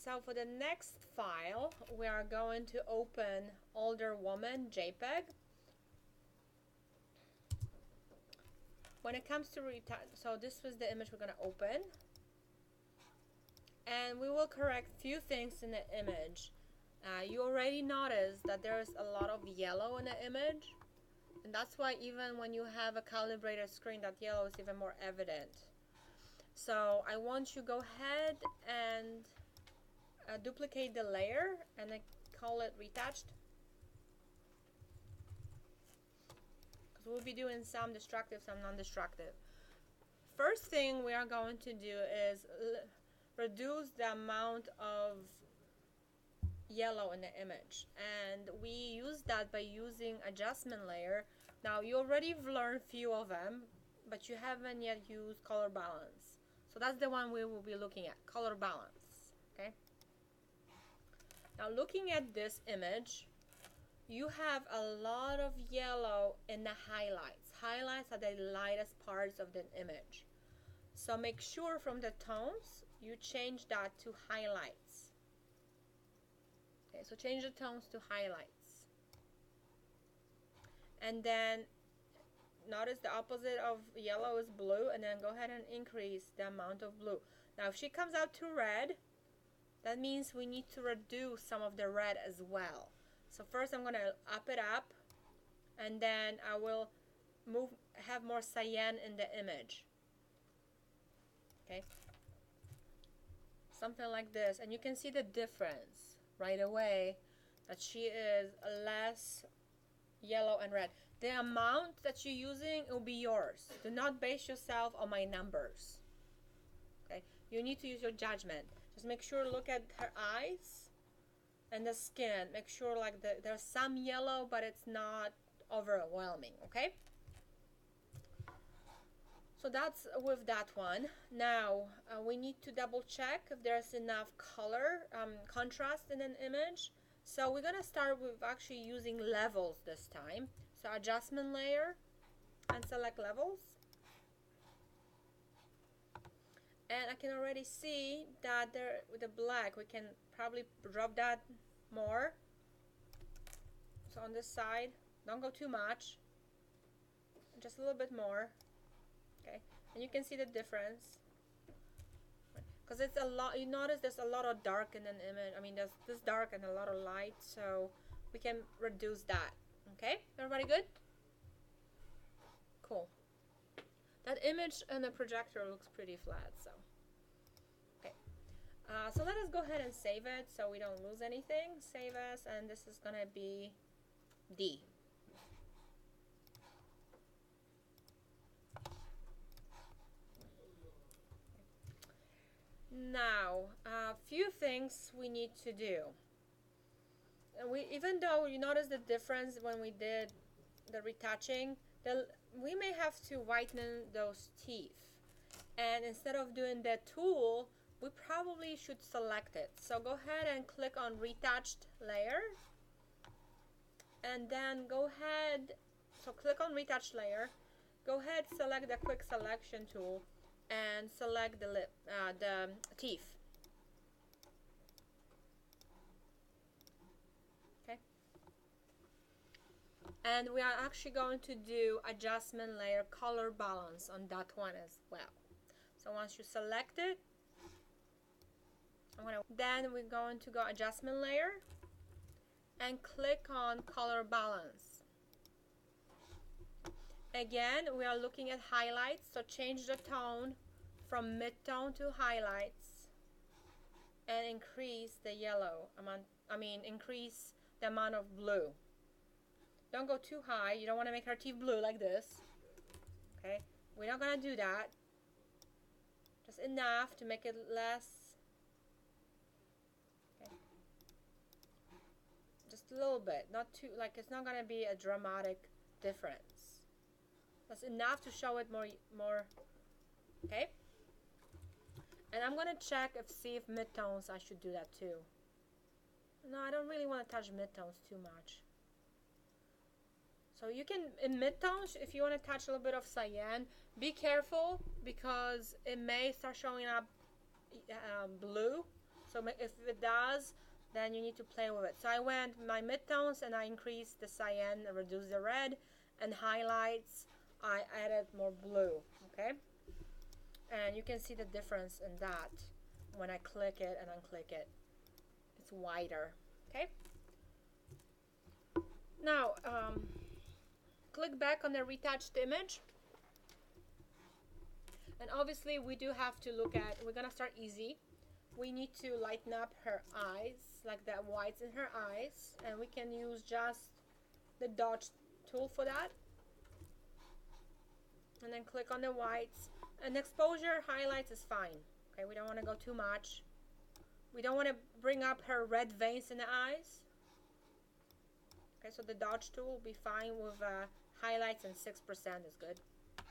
So for the next file, we are going to open older woman JPEG. When it comes to so this was the image we're going to open, and we will correct few things in the image. You already noticed that there's a lot of yellow in the image, and that's why even when you have a calibrated screen, that yellow is even more evident. So I want you to go ahead and duplicate the layer, and I call it retouched, because we'll be doing some destructive, some non-destructive. First thing we are going to do is reduce the amount of yellow in the image, and we use that by using adjustment layer. Now you already learned a few of them, but you haven't yet used color balance, so that's the one we will be looking at, color balance. Okay, now looking at this image, you have a lot of yellow in the highlights. Highlights are the lightest parts of the image, so make sure from the tones you change that to highlights. Okay, so change the tones to highlights. And then notice the opposite of yellow is blue, and then go ahead and increase the amount of blue. Now if she comes out to red, that means we need to reduce some of the red as well. So first I'm going to up it up, and then I will have more cyan in the image. Okay, something like this, and you can see the difference right away, that she is less yellow and red. The amount that you're using will be yours. Do not base yourself on my numbers. Okay, you need to use your judgment. Just make sure, look at her eyes and the skin. Make sure like there's some yellow, but it's not overwhelming. Okay, so that's with that one. Now we need to double check if there's enough color contrast in an image. So we're gonna start with actually using levels this time. So adjustment layer and select levels, and I can already see that there with the black we can probably drop that more. So on this side, don't go too much, just a little bit more. Okay, and you can see the difference, because it's a lot. You notice there's a lot of dark in an image. I mean, there's this dark and a lot of light, so we can reduce that. Okay, everybody good? Cool. That image and the projector looks pretty flat, so okay. So let us go ahead and save it so we don't lose anything. Save as, and this is gonna be D. Now, a few things we need to do. Even though you notice the difference when we did the retouching, we may have to whiten those teeth. And instead of doing the tool, we probably should select it. So go ahead and click on retouched layer. And then go ahead, so click on retouched layer. Go ahead, select the quick selection tool, and select the teeth. Okay. And we are actually going to do adjustment layer color balance on that one as well. So once you select it, then we're going to go adjustment layer and click on color balance. Again, we are looking at highlights, so change the tone from mid-tone to highlights and increase the yellow amount, increase the amount of blue. Don't go too high. You don't want to make her teeth blue like this. Okay, we're not going to do that. Just enough to make it less. Okay. Just a little bit, not too, like it's not going to be a dramatic difference. That's enough to show it more. Okay, and I'm gonna check see if midtones I should do that too. No, I don't really want to touch midtones too much. So you can, in midtones, if you want to touch a little bit of cyan, be careful because it may start showing up blue. So if it does, then you need to play with it. So I went my midtones and I increased the cyan, reduced the red, and highlights, I added more blue, okay? And you can see the difference in that when I click it and unclick it. It's wider, okay? Now, click back on the retouched image. And obviously we do have to look at, we're gonna start easy. We need to lighten up her eyes, like that whites in her eyes. And we can use just the dodge tool for that. And then click on the whites. And exposure highlights is fine. Okay, we don't want to go too much. We don't want to bring up her red veins in the eyes. Okay, so the dodge tool will be fine with highlights, and 6% is good.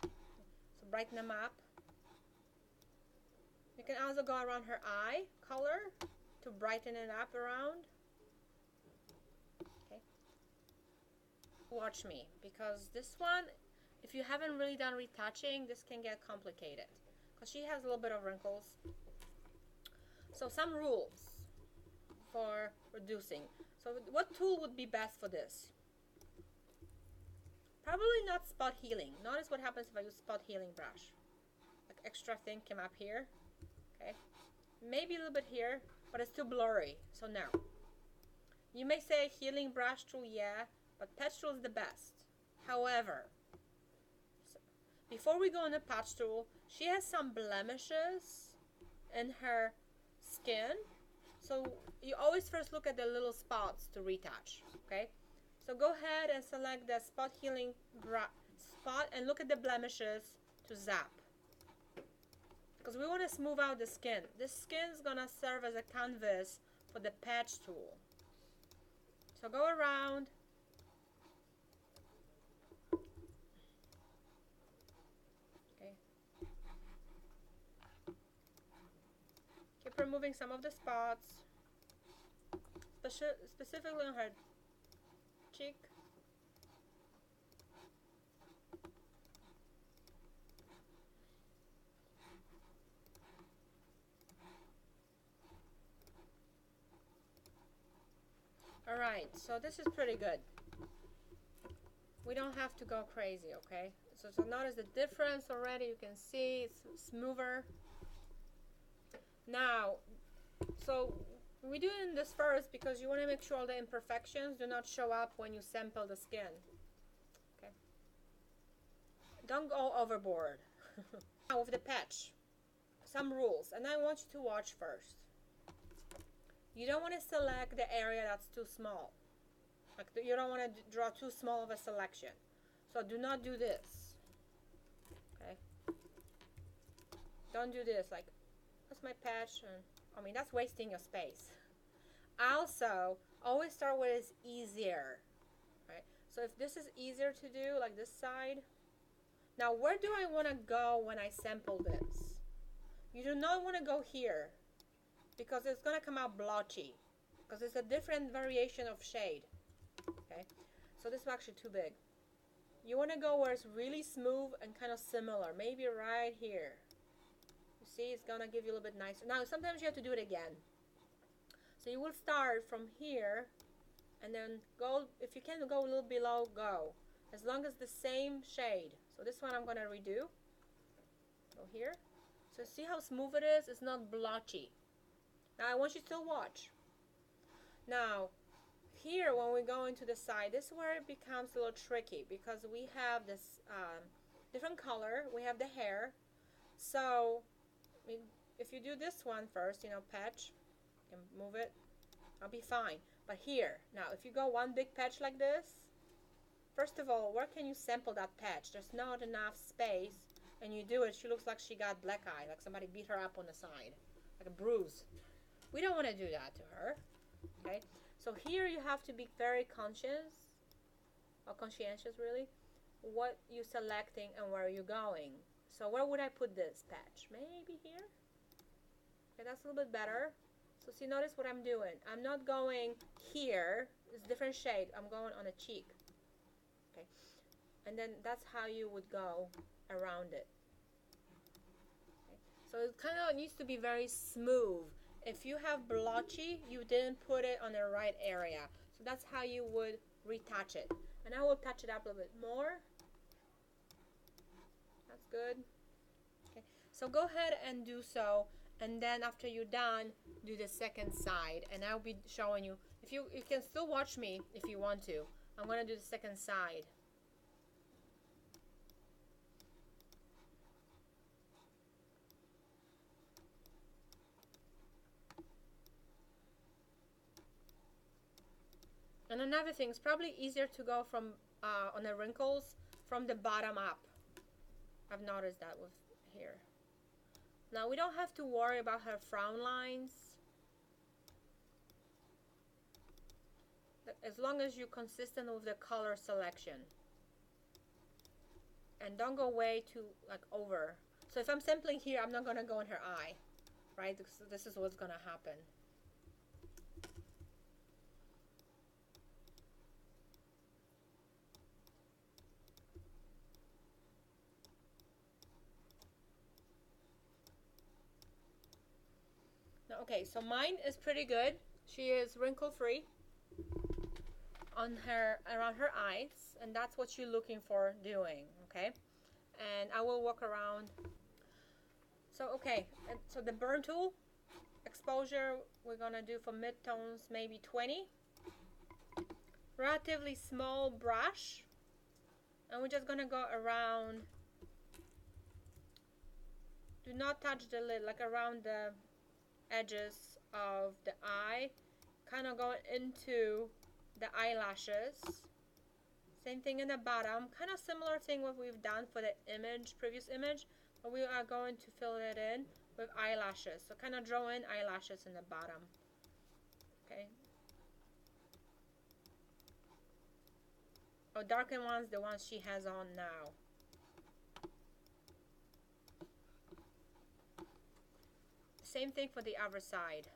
So brighten them up. You can also go around her eye color to brighten it up around. Okay. Watch me, because this one, if you haven't really done retouching, this can get complicated because she has a little bit of wrinkles. So some rules for reducing. So what tool would be best for this? Probably not spot healing. Notice what happens if I use spot healing brush. Like extra thing came up here. Okay. Maybe a little bit here, but it's too blurry. So no. You may say healing brush tool, yeah, but patch tool is the best. However, before we go on the patch tool, she has some blemishes in her skin. So you always first look at the little spots to retouch, okay? So go ahead and select the spot healing spot and look at the blemishes to zap. Because we want to smooth out the skin. This skin is going to serve as a canvas for the patch tool. So go around. Okay. Keep removing some of the spots. Specifically on her cheek. Alright, so this is pretty good. We don't have to go crazy, okay? So notice the difference already. You can see it's smoother. Now, so we're doing this first because you want to make sure all the imperfections do not show up when you sample the skin. Okay. Don't go overboard. Now with the patch, some rules, and I want you to watch first. You don't want to select the area that's too small. Like you don't want to draw too small of a selection. So do not do this. Okay. Don't do this. Like, that's my patch, and I mean that's wasting your space. Also, always start with is easier. Right. So if this is easier to do, like this side. Now, where do I want to go when I sample this? You do not want to go here, because it's going to come out blotchy, because it's a different variation of shade. Okay, so this is actually too big. You want to go where it's really smooth and kind of similar, maybe right here. You see, it's going to give you a little bit nicer. Now, sometimes you have to do it again. So you will start from here, and then go, if you can go a little below, go. As long as the same shade. So this one I'm going to redo. Go here. So see how smooth it is? It's not blotchy. Now I want you to watch. Now, here when we go into the side, this is where it becomes a little tricky because we have this different color. We have the hair. So if you do this one first, patch, you can move it. I'll be fine. But here, now if you go one big patch like this, first of all, where can you sample that patch? There's not enough space, and you do it, she looks like she got black eye, like somebody beat her up on the side, like a bruise. We don't want to do that to her. Okay, so here you have to be very conscious, or conscientious really, what you're selecting and where you're going. So where would I put this patch? Maybe here? Okay, that's a little bit better. So see, notice what I'm doing. I'm not going here, it's different shade, I'm going on a cheek. Okay, and then that's how you would go around it. Okay. So it kind of needs to be very smooth. If you have blotchy, you didn't put it on the right area. So that's how you would retouch it. And I will touch it up a little bit more. That's good. Okay, so go ahead and do so, and then after you're done, do the second side, and I'll be showing you. If you can still watch me if you want to. I'm gonna do the second side. And another thing, it's probably easier to go from on the wrinkles from the bottom up. I've noticed that with here. Now we don't have to worry about her frown lines. As long as you're consistent with the color selection. And don't go way too like over. So if I'm sampling here, I'm not gonna go in her eye, right? So this is what's gonna happen. Okay, so mine is pretty good. She is wrinkle free on her, around her eyes, and that's what you're looking for doing, okay? And I will walk around. So okay, and so the burn tool exposure we're gonna do for midtones maybe 20. Relatively small brush, and we're just gonna go around. Do not touch the lid, like around the edges of the eye, kind of going into the eyelashes. Same thing in the bottom, kind of similar thing what we've done for the image, previous image, but we are going to fill it in with eyelashes. So kind of draw in eyelashes in the bottom. Okay. Oh, darken ones, the ones she has on now. Same thing for the other side.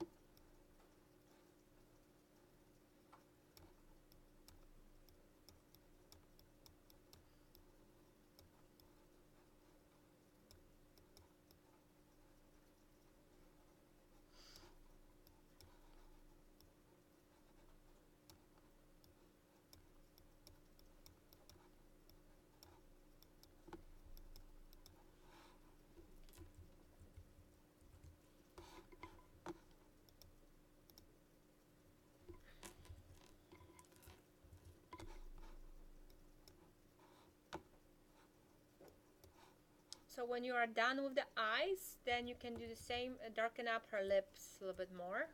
So when you are done with the eyes, then you can do the same, darken up her lips a little bit more.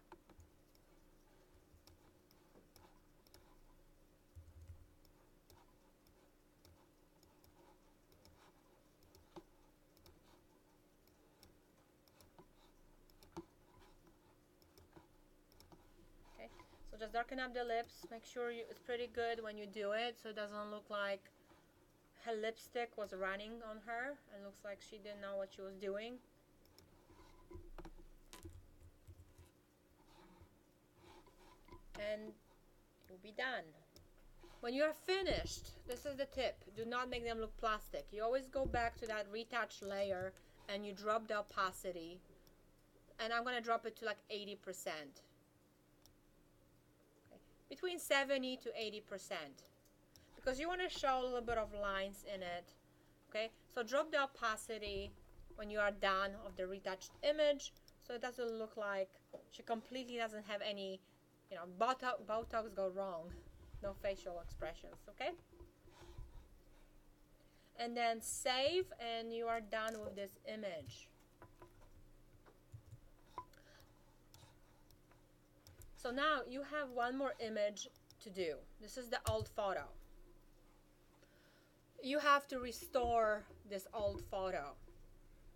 Okay, so just darken up the lips, make sure it's pretty good when you do it, so it doesn't look like her lipstick was running on her. It looks like she didn't know what she was doing. And you'll be done. When you are finished, this is the tip. Do not make them look plastic. You always go back to that retouch layer and you drop the opacity. And I'm going to drop it to like 80%. Okay. Between 70 to 80%. Because you want to show a little bit of lines in it. Okay, so drop the opacity when you are done of the retouched image, so it doesn't look like she completely doesn't have any, you know, Botox go wrong, no facial expressions. Okay, and then save, and you are done with this image. So now you have one more image to do. This is the old photo. You have to restore this old photo,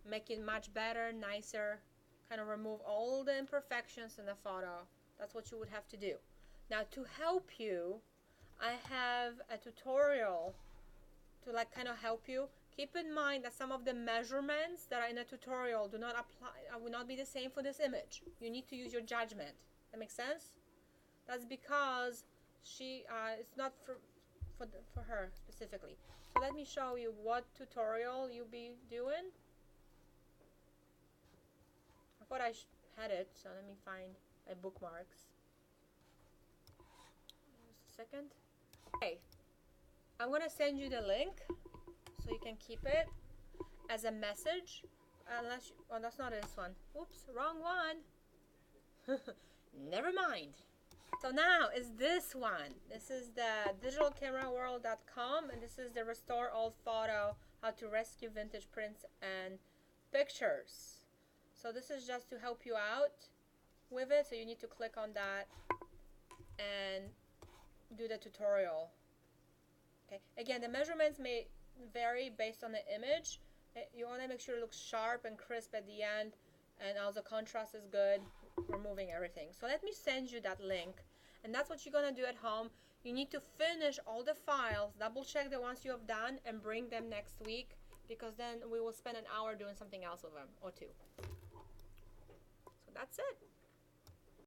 make it much better, nicer, kind of remove all the imperfections in the photo. That's what you would have to do. Now to help you, I have a tutorial to like kind of help you. Keep in mind that some of the measurements that are in the tutorial do not apply, will not be the same for this image. You need to use your judgment. That makes sense? That's because it's not for her specifically. So let me show you what tutorial you'll be doing. I thought I had it, so let me find my bookmarks. Just a second. Okay, I'm gonna send you the link so you can keep it as a message. Unless you, oh, that's not this one. Oops, wrong one. Never mind. So now is this one. This is the digitalcameraworld.com, and this is the Restore Old Photo, how to rescue vintage prints and pictures. So this is just to help you out with it. So you need to click on that and do the tutorial. Okay. Again, the measurements may vary based on the image. You want to make sure it looks sharp and crisp at the end, and also contrast is good, removing everything. So let me send you that link, and that's what you're going to do at home. You need to finish all the files, double check the ones you have done, and bring them next week, because then we will spend an hour doing something else with them, or two. So that's it.